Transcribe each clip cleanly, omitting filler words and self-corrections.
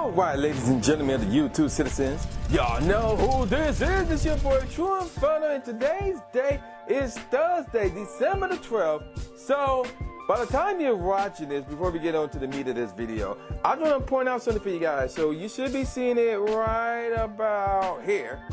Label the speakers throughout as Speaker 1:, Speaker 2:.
Speaker 1: All right, ladies and gentlemen of the YouTube citizens, y'all know who this is. It's your boy True Inferno, and today's day is Thursday, December the 12th. So, by the time you're watching this, before we get on to the meat of this video, I just want to point out something for you guys. So, you should be seeing it right about here.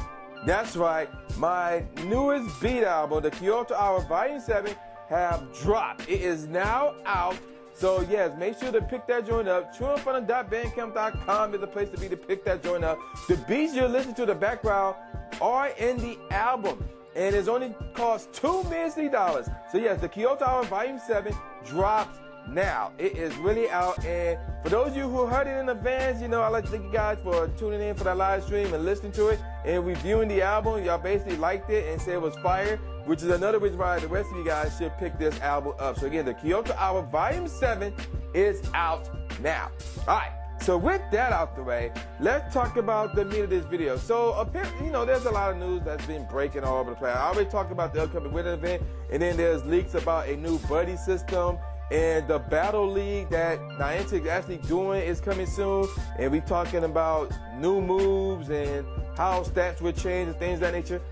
Speaker 1: That's right, my newest beat album, the Kyoto Hour Volume 7, have dropped. It is now out. So yes, make sure to pick that joint up. TrueInferno.bandcamp.com is the place to be to pick that joint up. The beats you're listening to in the background are in the album, and it's only cost $2 measly. So yes, the Kyoto Hour Volume 7 drops now. It is really out, and for those of you who heard it in advance, you know, I'd like to thank you guys for tuning in for that live stream and listening to it and reviewing the album. Y'all basically liked it and said it was fire, which is another reason why the rest of you guys should pick this album up. So again, the Kyoto Hour Volume 7 is out now. All right, so with that out the way, let's talk about the meat of this video. So apparently, you know, there's a lot of news that's been breaking all over the place. I already talked about the upcoming winter event, and then there's leaks about a new buddy system, and the Battle League that Niantic is actually doing is coming soon. And we talking about new moves and how stats will change and things of that nature.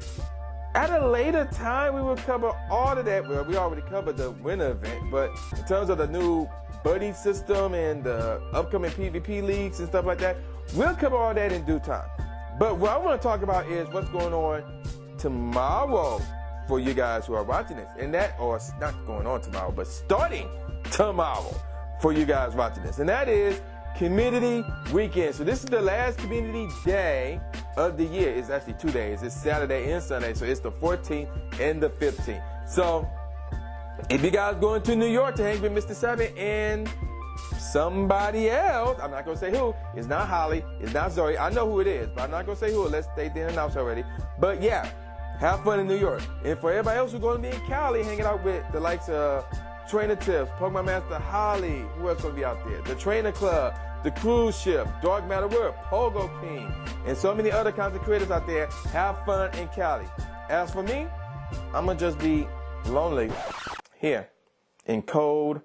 Speaker 1: At a later time, we will cover all of that. Well, we already covered the winter event, but in terms of the new buddy system and the upcoming PvP leagues and stuff like that, we'll cover all that in due time. But what I want to talk about is what's going on tomorrow for you guys who are watching this. And that, or it's not going on tomorrow, but starting tomorrow for you guys watching this. And that is Community Weekend. So this is the last community day of the year. It's actually 2 days. It's Saturday and Sunday. So it's the 14th and the 15th. So if you guys going to New York to hang with Mr. Seven and somebody else, I'm not going to say who. It's not Holly. It's not Zoe. I know who it is, but I'm not going to say who unless they didn't announce already. But yeah, have fun in New York. And for everybody else who's going to be in Cali, hanging out with the likes of Trainer Tips, Pokemon Master Holly, who else going to be out there? The Trainer Club, the Cruise Ship, Dark Matter World, Pogo King, and so many other content creators out there. Have fun in Cali. As for me, I'm going to just be lonely here in cold,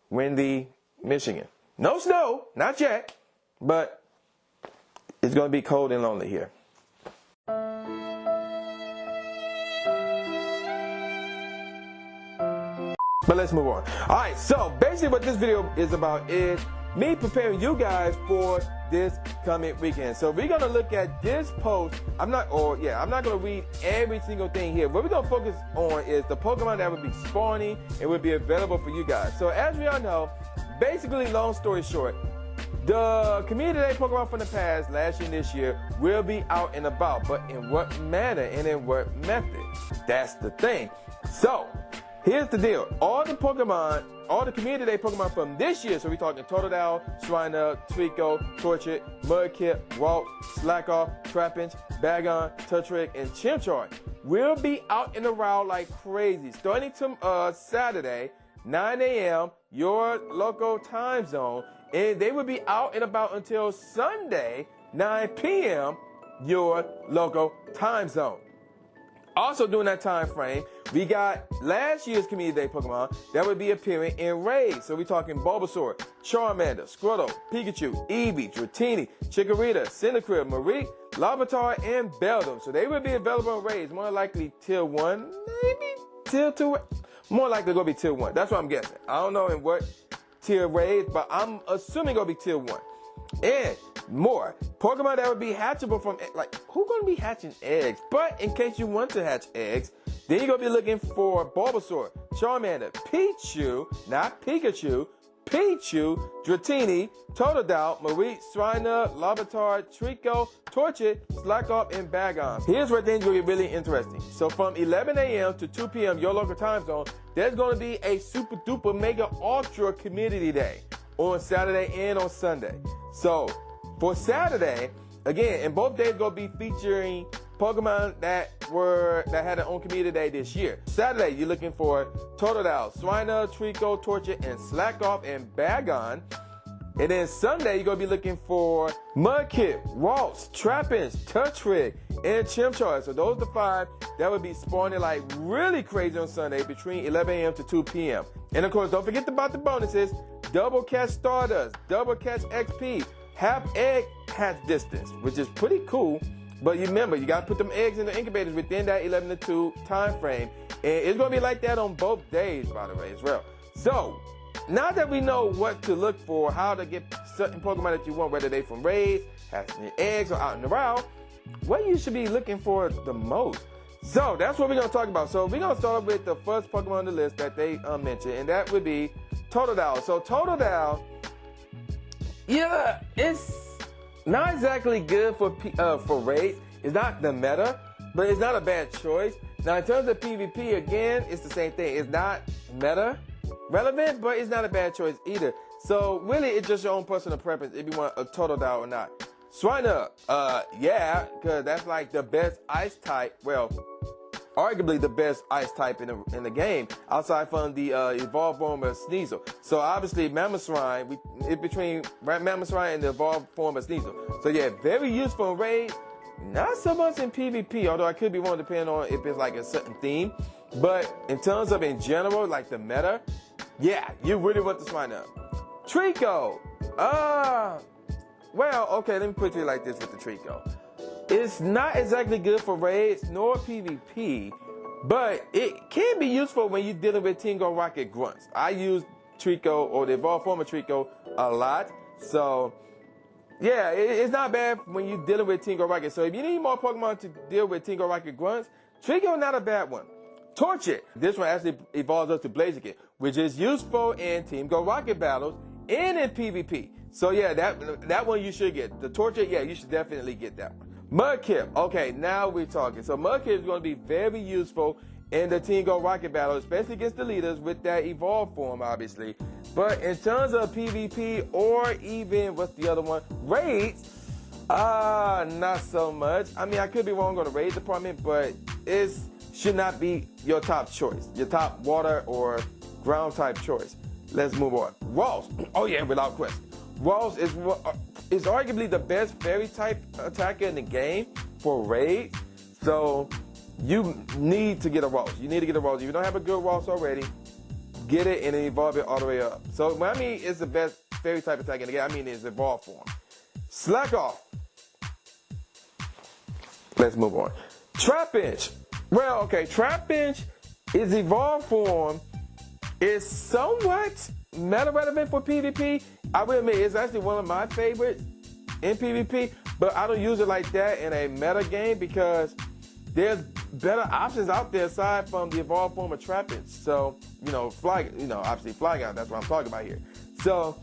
Speaker 1: windy Michigan. No snow, not yet, but it's going to be cold and lonely here. But let's move on. All right, so basically what this video is about is me preparing you guys for this coming weekend. So we're gonna look at this post. I'm not gonna read every single thing here. What we're gonna focus on is the Pokemon that will be spawning and will be available for you guys. So as we all know, basically, long story short, the Community Day Pokemon from the past, last year and this year, will be out and about, but in what manner and in what method? That's the thing. So here's the deal. All the Community Day Pokemon from this year, so we're talking Totodile, Shriner, Trico, Torchic, Mudkip, Walt, Slackoff, Trapinch, Bagon, Turtwig, and Chimchar, will be out and around like crazy. Starting to Saturday, 9 a.m., your local time zone, and they will be out and about until Sunday, 9 p.m., your local time zone. Also during that time frame, we got last year's Community Day Pokemon that would be appearing in raids. So we're talking Bulbasaur, Charmander, Squirtle, Pikachu, Eevee, Dratini, Chikorita, Cyndaquil, Mareep, Larvitar, and Beldum. So they will be available in raids, more likely Tier 1, maybe Tier 2. More likely going to be Tier 1. That's what I'm guessing. I don't know in what tier raids, but I'm assuming going to be Tier 1. And more Pokemon that would be hatchable from, like, who's going to be hatching eggs? But in case you want to hatch eggs, then you're going to be looking for Bulbasaur, Charmander, Pichu, not Pikachu, Pichu, Dratini, Totodile, Mareep, Shriner, Larvitar, Trico, Torchic, Slackoff, and Bagon. Here's where things will get really interesting. So from 11 a.m. to 2 p.m. your local time zone, there's going to be a super duper mega ultra community day on Saturday and on Sunday. So for Saturday, again, and both days going to be featuring Pokemon that had their own community day this year. Saturday, you're looking for Totodile, Shriner, Trico, Torchic, and Slackoff, and Bagon. And then Sunday, you're going to be looking for Mudkip, Waltz, Trapinch, Turtwig, and Chimchar. So those are the 5 that would be spawning like really crazy on Sunday between 11 a.m. to 2 p.m. And of course, don't forget about the bonuses. Double Catch Stardust, Double Catch XP, half egg hatch distance, which is pretty cool. But you remember, you got to put them eggs in the incubators within that 11 to 2 time frame. And it's going to be like that on both days, by the way, as well. So, now that we know what to look for, how to get certain Pokemon that you want, whether they from raids, hatching eggs, or out in the wild, what you should be looking for the most. So, that's what we're going to talk about. So, we're going to start with the first Pokemon on the list that they mentioned, and that would be Totodile. So, Totodile, yeah, it's not exactly good for raids. It's not the meta, but it's not a bad choice. Now, in terms of PvP, again, it's the same thing. It's not meta relevant, but it's not a bad choice either. So, really, it's just your own personal preference if you want a Totodile or not. Swinub, yeah, because that's like the best ice type. Well, arguably the best ice type in the game, outside from the evolved form of Sneasel. So obviously Mamoswine, it's between Mamoswine and the evolved form of Sneasel. So yeah, very useful in raid, not so much in PvP, although I could be wrong depending on if it's like a certain theme. But in terms of in general, like the meta, yeah, you really want to Swinub. Trico, well, okay, let me put it like this with the Trico. It's not exactly good for raids nor PvP, but it can be useful when you're dealing with Tingo Rocket grunts. I use Trico or the evolved form of Trico a lot, so yeah, it's not bad when you're dealing with Tingo Rocket. So if you need more Pokemon to deal with Tingo Rocket grunts, Trico not a bad one. Torchic, this one actually evolves up to Blaziken, which is useful in Tingo Rocket battles and in PvP. So yeah, that one you should get. The Torchic, yeah, you should definitely get that one. Mudkip, okay, now we're talking. So Mudkip is going to be very useful in the Tingo Rocket battle, especially against the leaders with that evolved form, obviously. But in terms of PvP or even, what's the other one? Raids, not so much. I mean, I could be wrong on the raid department, but it should not be your top choice, your top water or ground type choice. Let's move on. Ross, oh yeah, without question. Ross is arguably the best fairy type attacker in the game for raids. So you need to get a Ross. You need to get a Ross. If you don't have a good Ross already, get it and then evolve it all the way up. So when I mean it's the best fairy type attacker in the game, I mean it's evolved form. Slack off. Let's move on. Trapinch. Well, okay, Trapinch is evolved form. Is somewhat meta relevant for PvP. I will admit it's actually one of my favorites in PvP, but I don't use it like that in a meta game because there's better options out there aside from the evolved form of Trapinch. So, obviously Flygon, that's what I'm talking about here. So,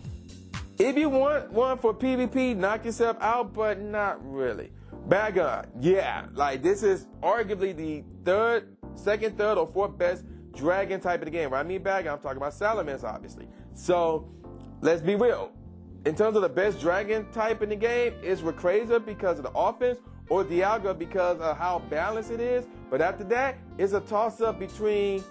Speaker 1: if you want one for PvP, knock yourself out, but not really. Bagon, yeah, like this is arguably the second, third, or fourth best dragon type of the game. When I mean Bagon, I'm talking about Salamence, obviously. So, let's be real. In terms of the best dragon type in the game, it's Rayquaza because of the offense or Dialga because of how balanced it is. But after that, it's a toss-up between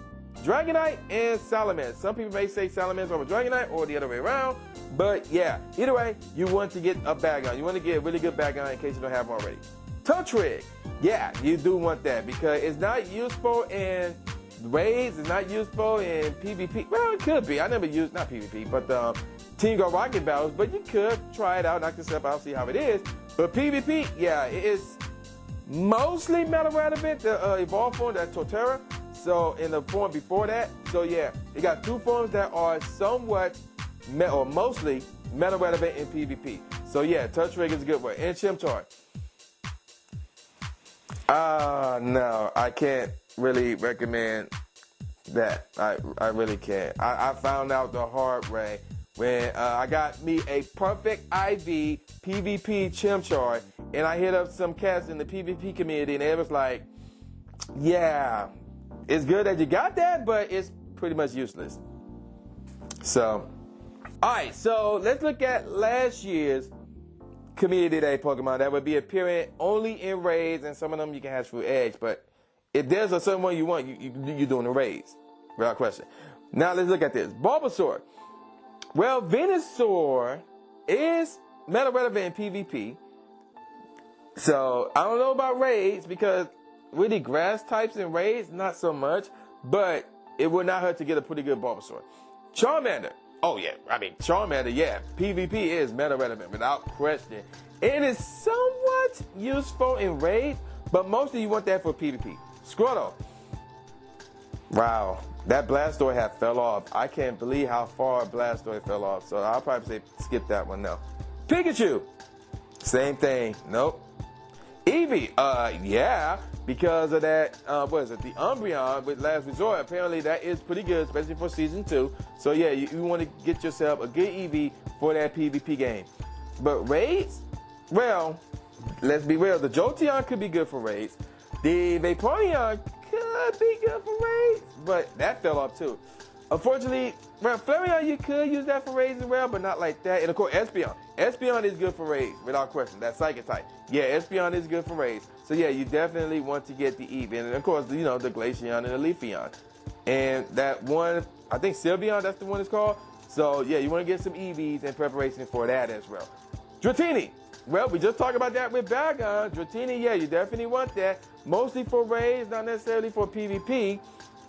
Speaker 1: Dragonite and Salamence. Some people may say Salamence over Dragonite or the other way around. But yeah, either way, you want to get a Bagon. You want to get a really good Bagon in case you don't have them already. Turtwig, yeah, you do want that because it's not useful in raids, it's not useful in PvP. Well, it could be. I never used, not PvP, but Tingo Rocket battles, but you could try it out, knock yourself out, see how it is. But PvP, yeah, it is mostly meta relevant, the evolved form, that Torterra. So in the form before that, so yeah, it got two forms that are somewhat or mostly meta relevant in PvP. So yeah, Turtwig is a good one. And Chimchar. No, I can't really recommend that. I really can't. I found out the hard way when I got me a perfect IV PvP Chimchar, and I hit up some cats in the PvP community, and it was like, yeah, it's good that you got that, but it's pretty much useless. So, alright, so let's look at last year's Community Day Pokemon that would be appearing only in raids, and some of them you can hatch through eggs, but if there's a certain one you want, you're doing the raids, without question. Now let's look at this. Bulbasaur. Well, Venusaur is meta relevant in PvP. So I don't know about raids because really grass types in raids, not so much, but it would not hurt to get a pretty good Bulbasaur. Charmander. Oh yeah, I mean Charmander, yeah. PvP is meta relevant without question. It is somewhat useful in raid, but mostly you want that for PvP. Squirtle. Wow, that Blastoise had fell off. I can't believe how far Blastoise fell off, so I'll probably say skip that one now. Pikachu. Same thing. Nope. Eevee, yeah, because of that, what is it, the Umbreon with Last Resort. Apparently that is pretty good, especially for Season 2. So yeah, you want to get yourself a good Eevee for that PvP game. But raids, well, let's be real, the Jolteon could be good for raids. The Vaporeon could be good for raids, but that fell off too. Unfortunately, well, Flareon, you could use that for raids as well, but not like that. And of course, Espeon. Espeon is good for raids, without question. That's Psychic type. Yeah, Espeon is good for raids. So yeah, you definitely want to get the Eevee. And of course, you know, the Glaceon and the Leafeon. And that one, I think Sylveon, that's the one it's called. So yeah, you want to get some Eevees in preparation for that as well. Dratini. Well, we just talked about that with Bagon. Dratini, yeah, you definitely want that. Mostly for raids, not necessarily for PvP.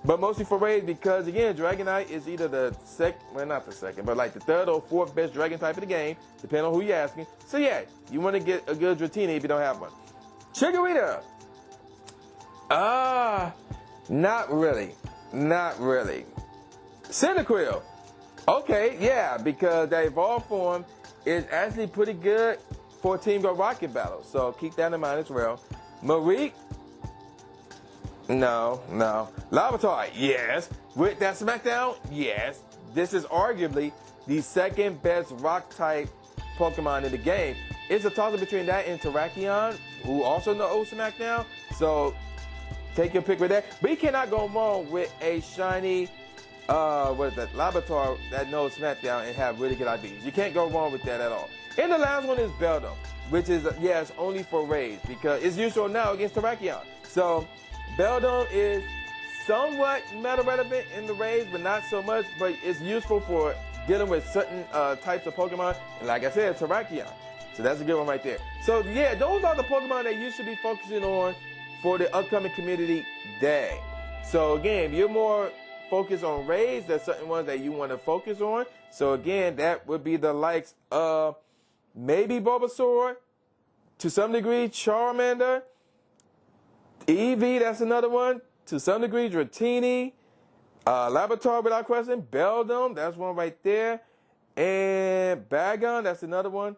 Speaker 1: But mostly for raids because, again, Dragonite is either the not the second, but like the third or fourth best Dragon type in the game, depending on who you're asking. So yeah, you want to get a good Dratini if you don't have one. Chikorita. Not really. Not really. Cyndaquil. Okay, yeah, because that evolved form is actually pretty good for Team Go Rocket battles. So keep that in mind as well. Mareek. No. Larvitar, yes. With that Smackdown, yes. This is arguably the second best rock type Pokemon in the game. It's a toss-up between that and Terrakion, who also knows Smackdown. So take your pick with that. But you cannot go wrong with a shiny, Larvitar that knows Smackdown and have really good IVs. You can't go wrong with that at all. And the last one is Beldum, which is, yes, only for raids because it's useful now against Terrakion. So Beldum is somewhat meta relevant in the raids, but not so much, but it's useful for dealing with certain types of Pokemon. And like I said, Terrakion. So that's a good one right there. So yeah, those are the Pokemon that you should be focusing on for the upcoming community day. So again, if you're more focused on raids, there's certain ones that you want to focus on. So again, that would be the likes of maybe Bulbasaur, to some degree, Charmander, Eevee, that's another one. To some degree, Dratini, Larvitar without question, Beldum, that's one right there. And Bagon, that's another one.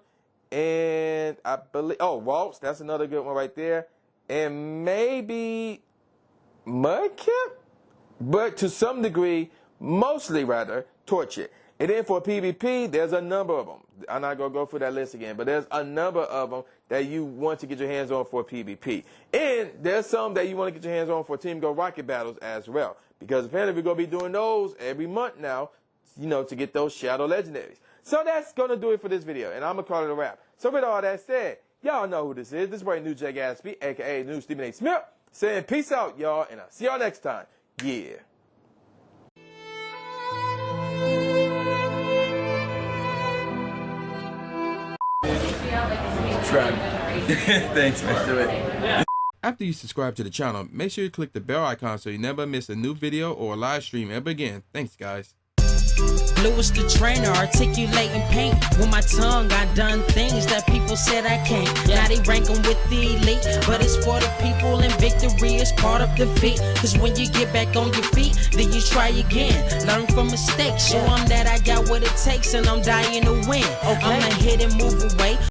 Speaker 1: And I believe, Waltz, that's another good one right there. And maybe Mudkip? But to some degree, mostly rather, Torchic. And then for PvP, there's a number of them. I'm not going to go through that list again, but there's a number of them that you want to get your hands on for PvP. And there's some that you want to get your hands on for Team Go Rocket battles as well. Because apparently we're going to be doing those every month now, you know, to get those Shadow Legendaries. So that's going to do it for this video, and I'm going to call it a wrap. So with all that said, y'all know who this is. This is New New Gatsby, a.k.a. New Stephen A. Smith, saying peace out, y'all, and I'll see y'all next time. Yeah.
Speaker 2: Subscribe. Thanks, man. Do it.
Speaker 1: After you subscribe to the channel, make sure you click the bell icon so you never miss a new video or a live stream ever again. Thanks, guys.
Speaker 3: Lewis the trainer, articulating paint. With my tongue, I done things that people said I can't. Now they rank them with the elite, but it's for the people, and victory is part of defeat. Cause when you get back on your feet, then you try again. Learn from mistakes, show them that I got what it takes, and I'm dying to win. I'ma hit and move away.